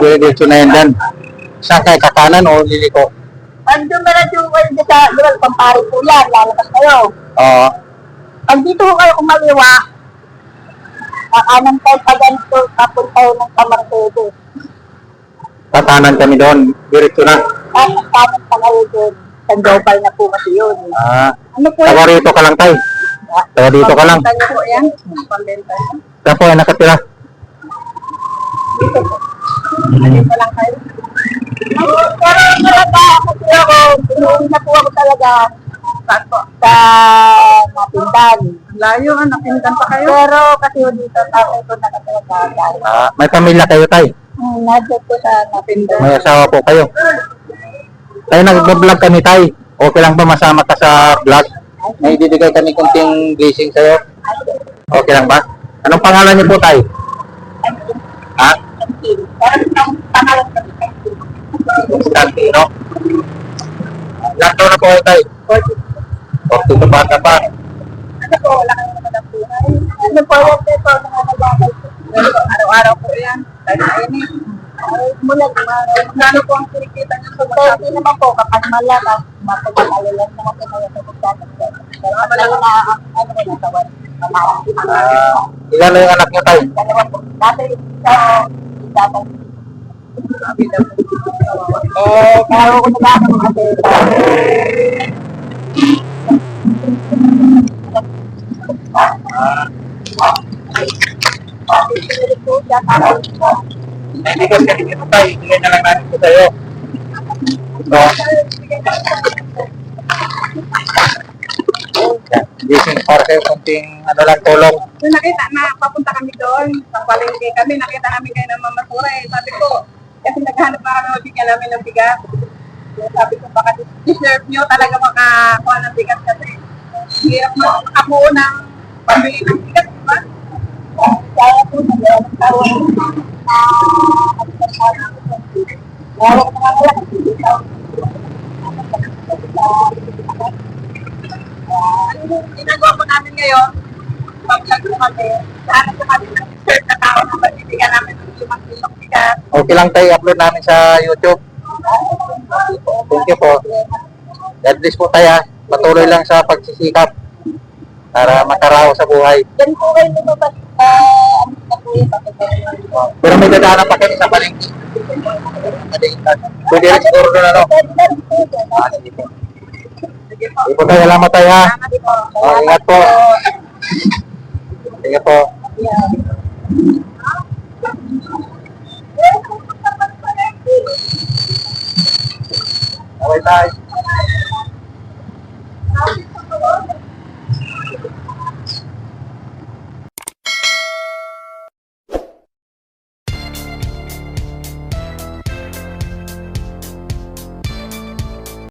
Diretso na yan dan. Saan kayo, kakanan o liliko? Andun ba na yung sa luwal, pampari po yan, lalabas kayo. Oo. Pag dito ko kayo kumaliwa, kakanan tayo pa ganito, tapos tayo ng Tamarcedo. Kakanan kami doon, diretso na. Kanan pa kayo doon. San Jobal na po kasi yun. Ano po Tawa rito ka lang tayo. Tawa dito ka lang. Pambenta po yan. Pambenta yan. Saan po ay nakatira? Dito po. Dito lang kayo. Pero talaga, kasi ako, pinuwi na po ako talaga sa Napindan. Layo nga, Napindan pa kayo. Pero kasi dito, tatay ko nakatalaga. May pamilya kayo tayo? Nadyo po sa Napindan. May asawa po kayo? Tayo nag-vlog kami tayo. Okay lang ba masama ka sa vlog? May bibigay kami kunting blessing sa'yo. Okay lang ba? Anong pangalan niyo po tayo? Ha? Constantino. Ilan taon na po kayo tayo? 40 to bata pa. Ano po, wala kang naman ang buhay. Ano po, yan po, nanganagagay po. Araw-araw po yan. Kahit ayun mula magkano po ang kinikita niyo sa mga? Hindi naman po, kapag malakas, mapagkakalo lang naman po kayo sa magkakasya. Pero malalang na ang ano ko na tawad. Ilan na yung anak niyo tayo? Dalawa po. Dati sa itatang. Kaya ko nagkakaroon kasi Hindi ko kasi dito tayo. Bigyan na lang natin ito sa'yo. Ito. Blessing para kayo kunting ano lang tulong. nung nakita na papunta kami doon, sa palengke kami, nakita namin kayo ng Mama Sura eh. Sabi ko, kasi naghahanap na kami bigyan namin ng bigas. Sabi ko, baka deserve nyo talaga makakuha ng bigas kasi hirap makabuo ng pambili ng bigas, di ba? Kaya po, nag-tawag ano ginagawa po namin ngayon? Pag-vlog po kami, saan po kami ng deserve na tao na magbibigyan namin ng 5 kilong bigas. Okay lang tayo, upload namin sa YouTube. Thank you po. God bless po tayo. Patuloy lang sa pagsisikap para makarao sa buhay. Yan po kayo lumabas na po yung Pero may dadaanan pa kayo sa palengke. Pwede rin siguro doon ano. Sige po tayo, salamat tayo ha. Ingat po. Sige po. Okay tayo.